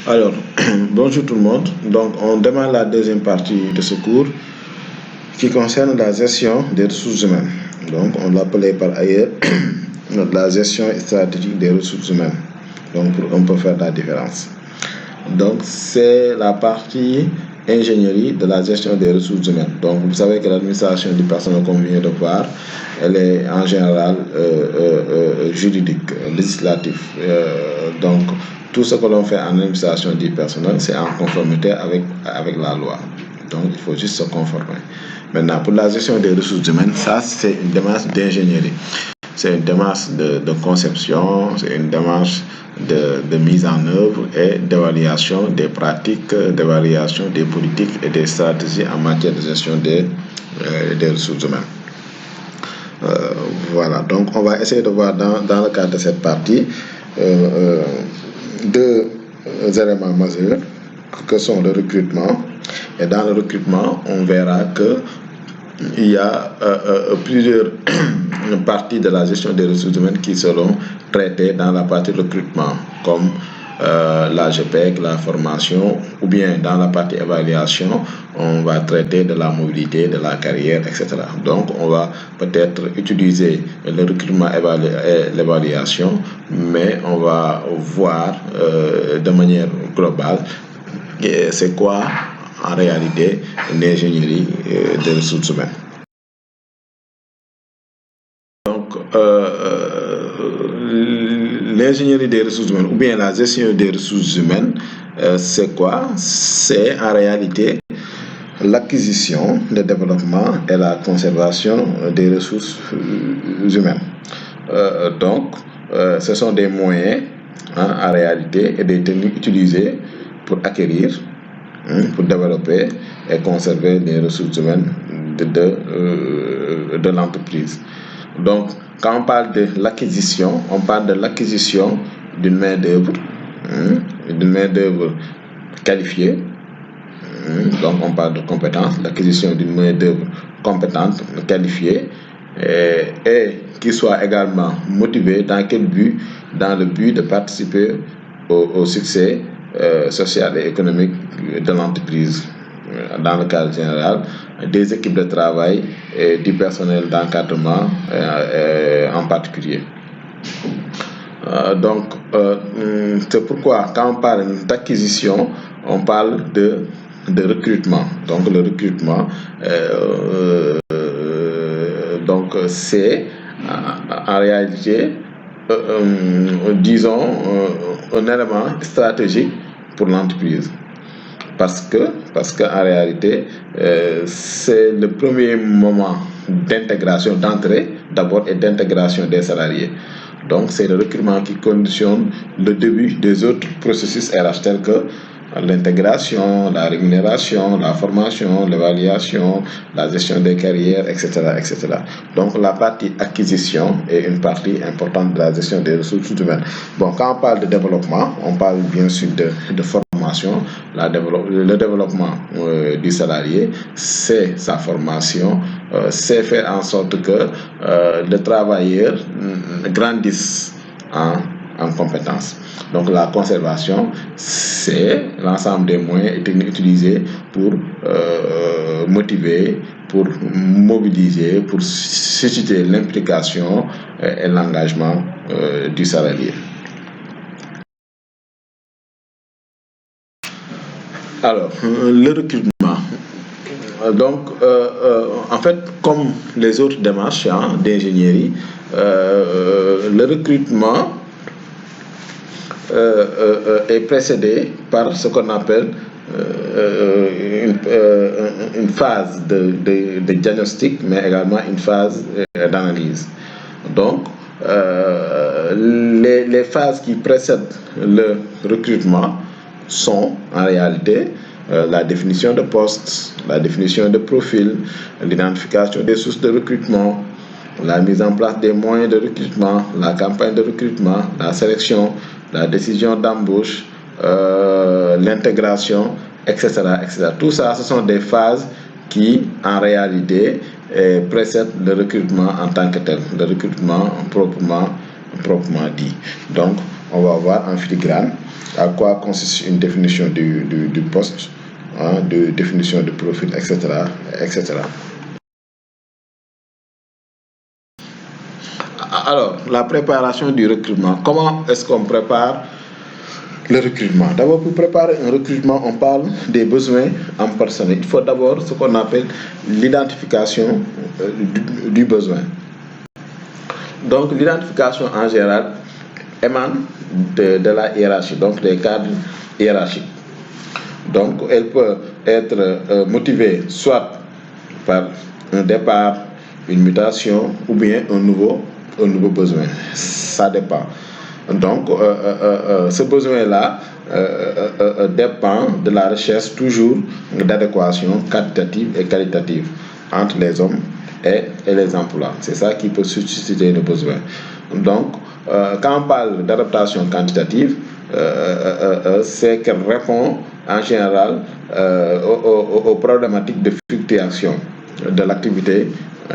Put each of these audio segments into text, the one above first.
Alors, bonjour tout le monde. Donc, on démarre la deuxième partie de ce cours qui concerne la gestion des ressources humaines. Donc, on l'appelait par ailleurs la gestion stratégique des ressources humaines. Donc, on peut faire la différence. Donc, c'est la partie ingénierie de la gestion des ressources humaines. Donc, vous savez que l'administration du personnel, comme vient de voir, elle est en général juridique, législative. Donc, tout ce que l'on fait en administration du personnel, c'est en conformité avec la loi. Donc, il faut juste se conformer. Maintenant, pour la gestion des ressources humaines, ça, c'est une démarche d'ingénierie. C'est une démarche de conception, c'est une démarche de mise en œuvre et d'évaluation des pratiques, d'évaluation des politiques et des stratégies en matière de gestion des ressources humaines. Voilà, donc on va essayer de voir dans le cadre de cette partie deux éléments majeurs que sont le recrutement. Et dans le recrutement, on verra que il y a plusieurs parties de la gestion des ressources humaines qui seront traitées dans la partie recrutement, comme la GPEC, la formation, ou bien dans la partie évaluation, on va traiter de la mobilité, de la carrière, etc. Donc, on va peut-être utiliser le recrutement et l'évaluation, mais on va voir de manière globale c'est quoi en réalité l'ingénierie des ressources humaines. Donc, l'ingénierie des ressources humaines ou bien la gestion des ressources humaines, c'est quoi? C'est en réalité l'acquisition, le développement et la conservation des ressources humaines. Donc, ce sont des moyens en réalité et des techniques utilisées pour acquérir, pour développer et conserver les ressources humaines de l'entreprise. Donc, quand on parle de l'acquisition, on parle de l'acquisition d'une main-d'œuvre, qualifiée. Donc, on parle de compétence, l'acquisition d'une main-d'œuvre compétente, qualifiée, et qui soit également motivée dans quel but? Dans le but de participer au succès social et économique de l'entreprise. Dans le cadre général, des équipes de travail et du personnel d'encadrement en particulier. Donc, c'est pourquoi quand on parle d'acquisition, on parle de recrutement. Donc, le recrutement, donc c'est en réalité, disons, un élément stratégique pour l'entreprise. Parce qu'en réalité, c'est le premier moment d'intégration, d'entrée d'abord et d'intégration des salariés. Donc, c'est le recrutement qui conditionne le début des autres processus RH tels que l'intégration, la rémunération, la formation, l'évaluation, la gestion des carrières, etc., etc. Donc, la partie acquisition est une partie importante de la gestion des ressources humaines. Bon, quand on parle de développement, on parle bien sûr de formation. Le développement du salarié, c'est sa formation, c'est faire en sorte que le travailleur grandisse en compétences. Donc la conservation, c'est l'ensemble des moyens et techniques utilisés pour motiver, pour mobiliser, pour susciter l'implication et l'engagement du salarié. Alors, le recrutement. Donc, en fait, comme les autres démarches d'ingénierie, le recrutement est précédé par ce qu'on appelle une phase de diagnostic, mais également une phase d'analyse. Donc, les phases qui précèdent le recrutement sont en réalité la définition de poste, la définition de profil, l'identification des sources de recrutement, la mise en place des moyens de recrutement, la campagne de recrutement, la sélection, la décision d'embauche, l'intégration, etc., etc. Tout ça, ce sont des phases qui, en réalité, précèdent le recrutement en tant que tel, le recrutement proprement dit. Donc, on va voir en filigrane à quoi consiste une définition du poste, hein, de définition de profil, etc., etc. Alors, la préparation du recrutement. Comment est-ce qu'on prépare le recrutement? D'abord, pour préparer un recrutement, on parle des besoins en personnel. Il faut d'abord ce qu'on appelle l'identification du besoin. Donc, l'identification en général émane de la hiérarchie, donc des cadres hiérarchiques. Donc, elle peut être motivée soit par un départ, une mutation ou bien un nouveau besoin. Ça dépend. Donc, ce besoin-là dépend de la recherche toujours d'adéquation quantitative et qualitative entre les hommes et les emplois. C'est ça qui peut susciter le besoin. Donc, quand on parle d'adaptation quantitative, c'est qu'elle répond en général aux problématiques de fluctuation de l'activité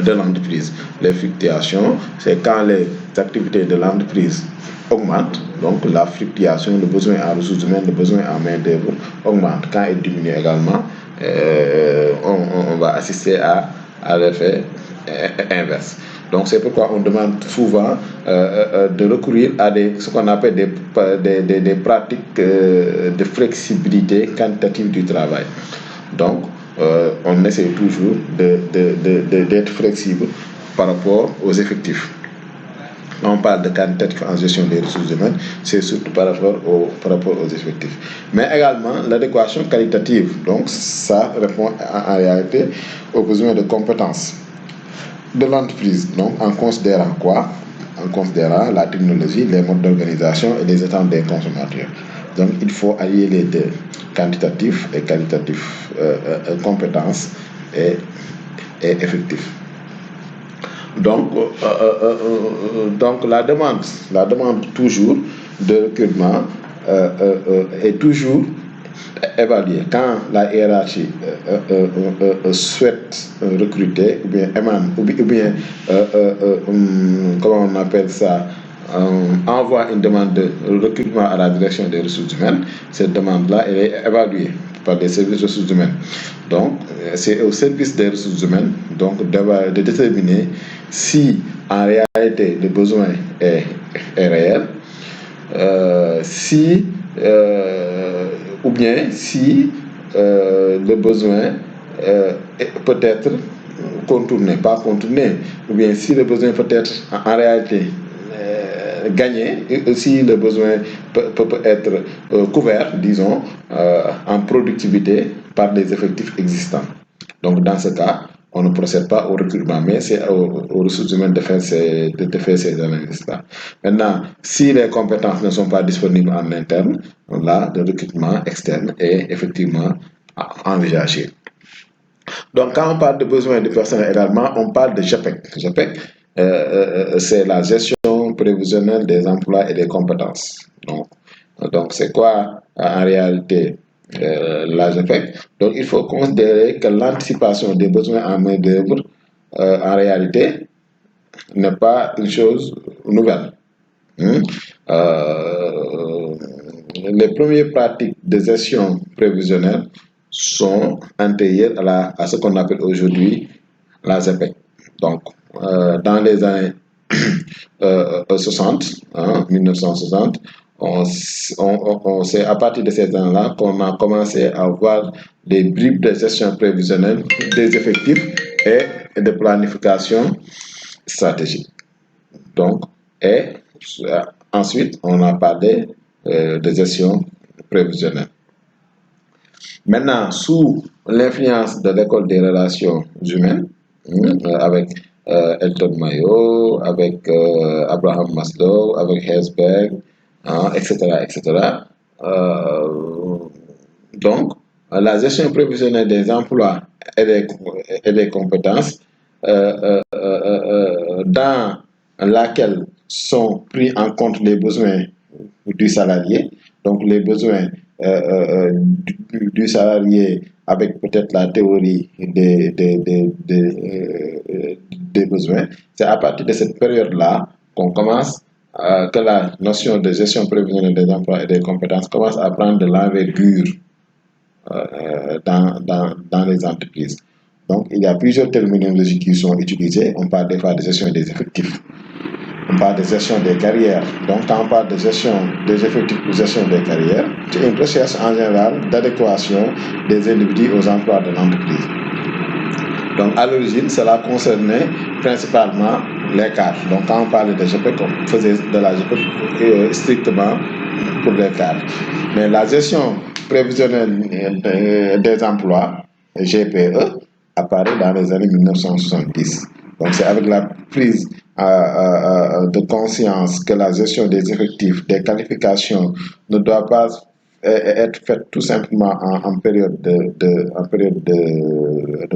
de l'entreprise. Les fluctuations, c'est quand les activités de l'entreprise augmentent, donc la fluctuation, le besoin en ressources humaines, le besoin en main-d'œuvre augmente. Quand il diminue également, on va assister à l'effet inverse. Donc c'est pourquoi on demande souvent de recourir à ce qu'on appelle des pratiques de flexibilité quantitative du travail. Donc on essaie toujours d'être flexible par rapport aux effectifs. Quand on parle de quantitatif en gestion des ressources humaines, c'est surtout par rapport aux effectifs. Mais également l'adéquation qualitative, donc ça répond en réalité aux besoins de compétences de l'entreprise. Donc en considérant quoi? En considérant la technologie, les modes d'organisation et les attentes des consommateurs. Donc il faut allier les deux, quantitatif et qualitatif, compétences et effectifs. Donc la demande toujours de recrutement est toujours évaluée. Quand la hiérarchie souhaite recruter, ou bien émane, ou bien comment on appelle ça, envoie une demande de recrutement à la direction des ressources humaines, cette demande-là elle est évaluée par des services de ressources humaines. Donc, c'est au service des ressources humaines donc, de déterminer si en réalité le besoin est réel, ou bien si le besoin peut être contourné, pas contourné, ou bien si le besoin peut être en réalité gagné, et si le besoin peut être couvert, disons, en productivité par les effectifs existants. Donc dans ce cas, on ne procède pas au recrutement, mais c'est aux ressources humaines de faire ces analyses-là. Maintenant, si les compétences ne sont pas disponibles en interne, là, le recrutement externe est effectivement envisagé. Donc, quand on parle de besoins de personnel également, on parle de GEPEC. GEPEC, c'est la gestion prévisionnelle des emplois et des compétences. Donc c'est quoi en réalité la GEPEC? Donc, il faut considérer que l'anticipation des besoins en main-d'œuvre, en réalité, n'est pas une chose nouvelle. Les premières pratiques de gestion prévisionnelle sont antérieures à ce qu'on appelle aujourd'hui la GEPEC. Donc, dans les années 60, 1960, c'est à partir de ces années-là qu'on a commencé à voir des bribes de gestion prévisionnelle des effectifs et de planification stratégique. Donc, ensuite, on a parlé de gestion prévisionnelle. Maintenant, sous l'influence de l'école des relations humaines, avec Elton Mayo, avec Abraham Maslow, avec Herzberg, etc., etc. Donc, la gestion prévisionnelle des emplois et des compétences, dans laquelle sont pris en compte les besoins du salarié, donc les besoins du salarié avec peut-être la théorie des besoins. C'est à partir de cette période-là qu'on commence que la notion de gestion prévisionnelle des emplois et des compétences commence à prendre de l'envergure dans les entreprises. Donc, il y a plusieurs terminologies qui sont utilisées. On parle des fois de gestion des effectifs, on parle de gestion des carrières. Donc, quand on parle de gestion des effectifs ou gestion des carrières, c'est une recherche en général d'adéquation des individus aux emplois de l'entreprise. Donc, à l'origine, cela concernait principalement les cadres. Donc, quand on parlait de GPEC, on faisait de la GPEC strictement pour les cadres. Mais la gestion prévisionnelle des emplois, GPE, apparaît dans les années 1970. Donc, c'est avec la prise de conscience que la gestion des effectifs, des qualifications ne doit pas être faite tout simplement en période de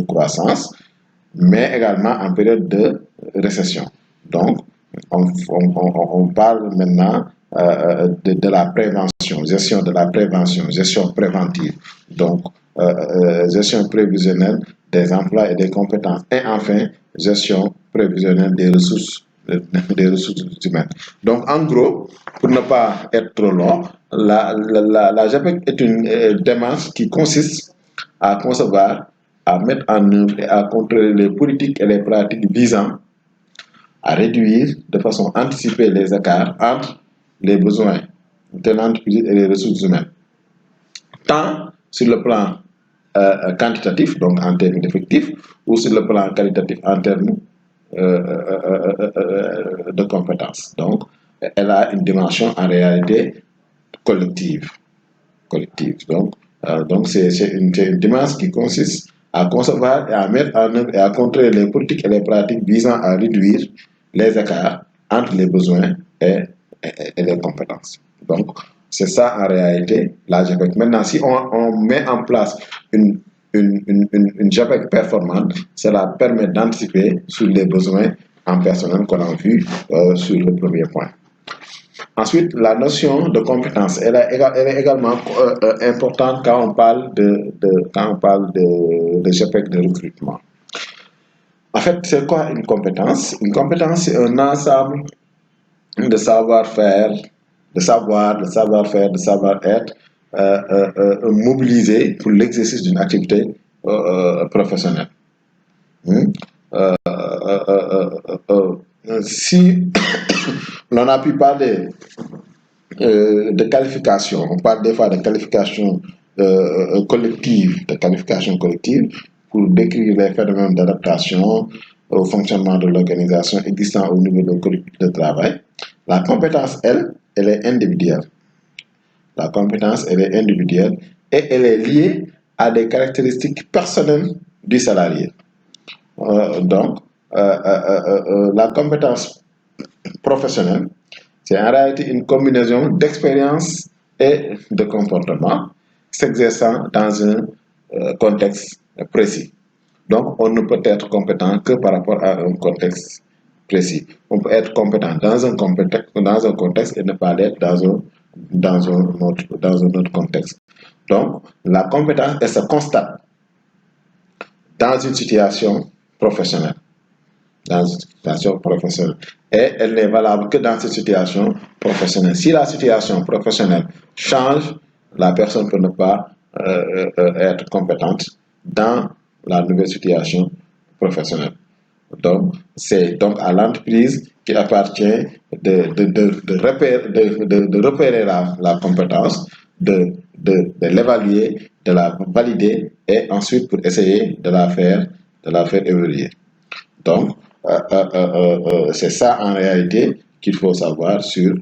croissance, mais également en période de récession. Donc, on parle maintenant de la prévention, gestion de la prévention, gestion préventive. Donc, gestion prévisionnelle des emplois et des compétences. Et enfin, gestion prévisionnelle des ressources humaines. Donc, en gros, pour ne pas être trop long, la JAPEC est une démarche qui consiste à concevoir, à mettre en œuvre et à contrôler les politiques et les pratiques visant à réduire de façon anticipée les écarts entre les besoins de l'entreprise et les ressources humaines, tant sur le plan quantitatif, donc en termes d'effectifs, ou sur le plan qualitatif en termes de compétences. Donc, elle a une dimension en réalité collective. Donc c'est une dimension qui consiste à concevoir et à mettre en œuvre et à contrôler les politiques et les pratiques visant à réduire les écarts entre les besoins et les compétences. Donc, c'est ça en réalité la JAPEC. Maintenant, si on met en place une JAPEC performante, cela permet d'anticiper sur les besoins en personnel qu'on a vu sur le premier point. Ensuite, la notion de compétence, elle est également importante quand on parle de GPEC de recrutement. En fait, c'est quoi une compétence? Une compétence, c'est un ensemble de savoir-faire, de savoir-faire, de savoir-être mobilisé pour l'exercice d'une activité professionnelle. Si l'on a pu parler de qualification, on parle des fois de qualification collective, pour décrire les phénomènes d'adaptation au fonctionnement de l'organisation existant au niveau de collectif de travail. La compétence, elle est individuelle. La compétence, elle est individuelle et elle est liée à des caractéristiques personnelles du salarié. Donc, la compétence professionnelle, c'est en réalité une combinaison d'expérience et de comportement s'exerçant dans un contexte précis. Donc, on ne peut être compétent que par rapport à un contexte précis. On peut être compétent dans un contexte et ne pas l'être dans un autre contexte. Donc, la compétence, elle se constate dans une situation professionnelle. Et elle n'est valable que dans cette situation professionnelle. Si la situation professionnelle change, la personne peut ne pas être compétente dans la nouvelle situation professionnelle. Donc, c'est donc à l'entreprise qui appartient de repérer la compétence, de l'évaluer, de la valider et ensuite pour essayer de la faire évoluer. Donc, c'est ça en réalité qu'il faut savoir sur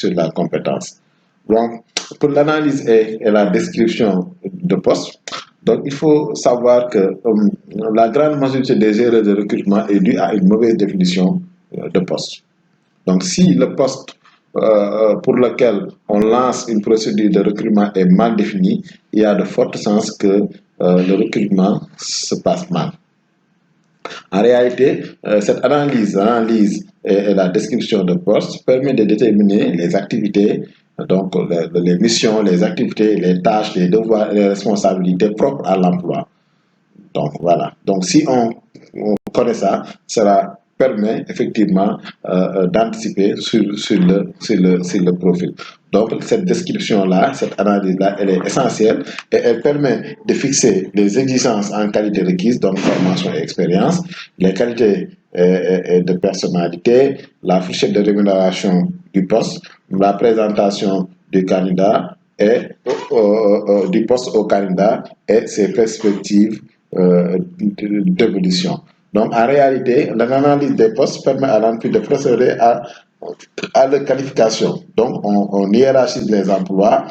la compétence. Donc, pour l'analyse et la description de poste, donc il faut savoir que la grande majorité des erreurs de recrutement est due à une mauvaise définition de poste. Donc, si le poste pour lequel on lance une procédure de recrutement est mal défini, il y a de fortes chances que le recrutement se passe mal. En réalité, cette analyse et la description de poste permet de déterminer les activités, donc les missions, les activités, les tâches, les devoirs et les responsabilités propres à l'emploi. Donc voilà. Donc si on connaît ça, sera permet effectivement d'anticiper sur le profil. Donc, cette description-là, cette analyse-là, elle est essentielle et elle permet de fixer les exigences en qualité requises, donc formation et expérience, les qualités de personnalité, la fourchette de rémunération du poste, la présentation du candidat et du poste au candidat et ses perspectives d'évolution. Donc, en réalité, l'analyse des postes permet à l'entreprise de procéder à leur qualification. Donc, on hiérarchise les emplois,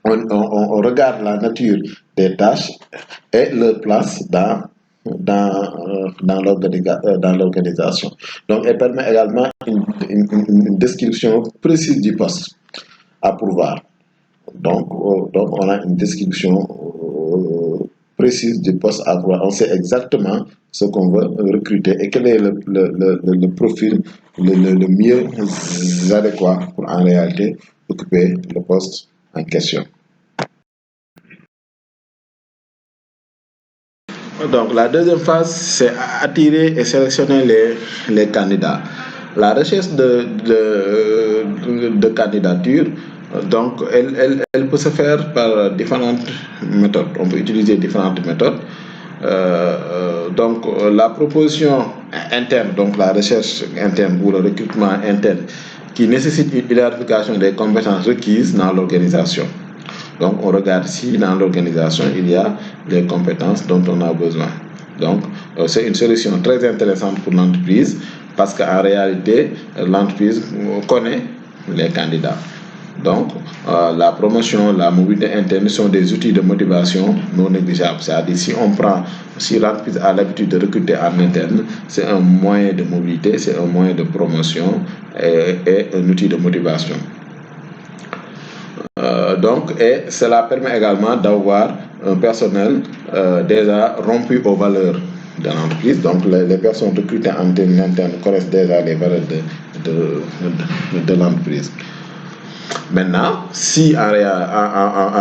on regarde la nature des tâches et leur place dans l'organisation. Donc, elle permet également une description précise du poste à pourvoir. Donc on a une description précise du poste à pourvoir. On sait exactement ce qu'on veut recruter et quel est le profil le mieux adéquat pour en réalité occuper le poste en question. Donc la deuxième phase, c'est attirer et sélectionner les candidats. La recherche de candidature, donc elle peut se faire par différentes méthodes. On peut utiliser différentes méthodes. Donc la proposition interne, donc la recherche interne ou le recrutement interne qui nécessite une identification des compétences requises dans l'organisation. Donc, on regarde si dans l'organisation, il y a les compétences dont on a besoin. Donc, c'est une solution très intéressante pour l'entreprise parce qu'en réalité, l'entreprise connaît les candidats. Donc, la promotion, la mobilité interne sont des outils de motivation non négligeables. C'est-à-dire, si l'entreprise a l'habitude de recruter en interne, c'est un moyen de mobilité, c'est un moyen de promotion et un outil de motivation. Et cela permet également d'avoir un personnel déjà rompu aux valeurs de l'entreprise. Donc, les personnes recrutées en interne connaissent déjà les valeurs de l'entreprise. Maintenant, si en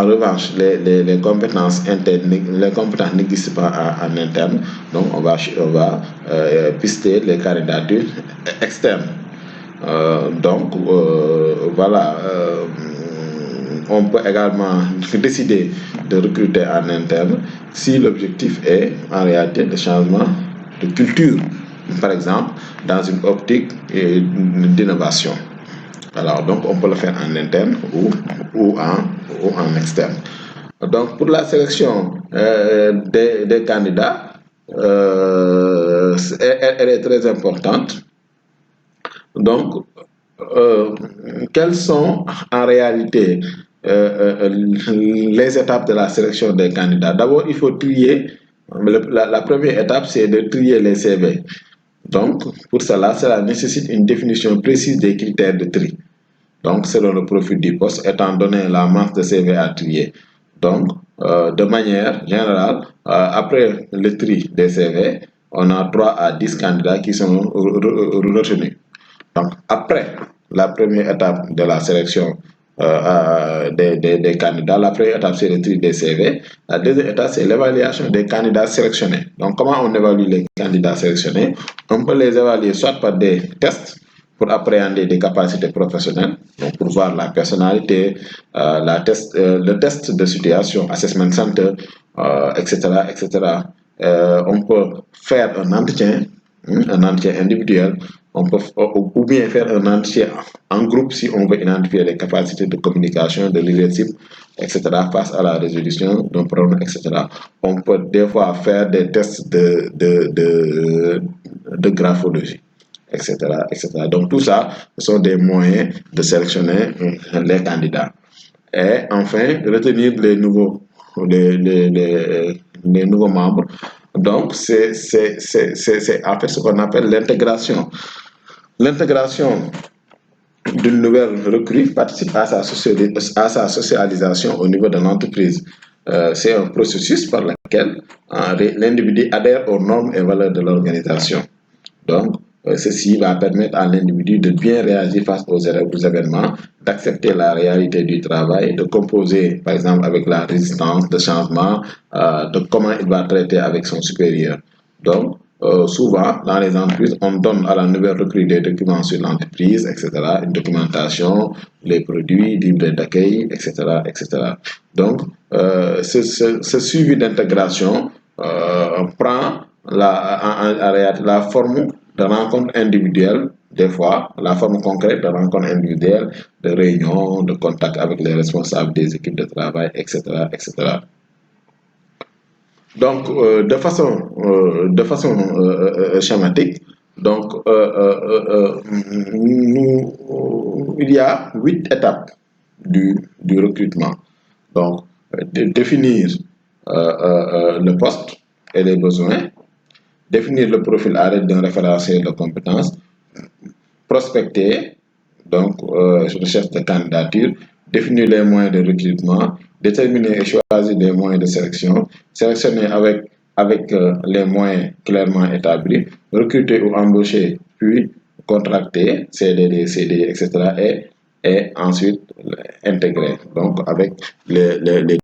revanche les compétences internes, les compétences n'existent pas en interne, donc on va pister les candidatures externes. Voilà. On peut également décider de recruter en interne si l'objectif est en réalité le changement de culture, par exemple, dans une optique d'innovation. Alors, donc, on peut le faire en interne ou en externe. Donc, pour la sélection des candidats, elle est très importante. Donc, quelles sont en réalité les étapes de la sélection des candidats? D'abord, il faut trier. La première étape, c'est de trier les CV. Donc, pour cela nécessite une définition précise des critères de tri. Donc, selon le profil du poste, étant donné la masse de CV à trier. Donc, de manière générale, après le tri des CV, on a 3 à 10 candidats qui sont retenus. Donc, après la première étape de la sélection des candidats, la première étape, c'est le tri des CV. La deuxième étape, c'est l'évaluation des candidats sélectionnés. Donc, comment on évalue les candidats sélectionnés? On peut les évaluer soit par des tests pour appréhender des capacités professionnelles, donc pour voir la personnalité, le test de situation, assessment center, etc. On peut faire un entretien individuel, on peut ou bien faire un entretien en groupe si on veut identifier les capacités de communication, de leadership, etc. face à la résolution d'un problème, etc. On peut des fois faire des tests de graphologie, etc. Donc tout ça, ce sont des moyens de sélectionner les candidats. Et enfin, retenir les nouveaux membres. Donc, c'est en fait ce qu'on appelle l'intégration. L'intégration d'une nouvelle recrue participe à sa socialisation au niveau de l'entreprise. C'est un processus par lequel l'individu adhère aux normes et valeurs de l'organisation. Donc, ceci va permettre à l'individu de bien réagir face aux événements, d'accepter la réalité du travail, de composer, par exemple, avec la résistance, de changement, de comment il va traiter avec son supérieur. Donc, souvent, dans les entreprises, on donne à la nouvelle recrue des documents sur l'entreprise, etc., une documentation, les produits, livret d'accueil, etc., etc. Donc, ce suivi d'intégration prend la forme de rencontre individuelle, des fois, la forme concrète de rencontre individuelle, de réunion, de contact avec les responsables des équipes de travail, etc., etc. Donc, de façon schématique, donc, il y a 8 étapes du recrutement. Donc, définir le poste et les besoins, définir le profil à l'aide d'un référentiel de compétences, prospecter, donc recherche de candidature, définir les moyens de recrutement, déterminer et choisir les moyens de sélection, sélectionner avec les moyens clairement établis, recruter ou embaucher, puis contracter, CDD, CDI, etc. Et ensuite intégrer, donc avec les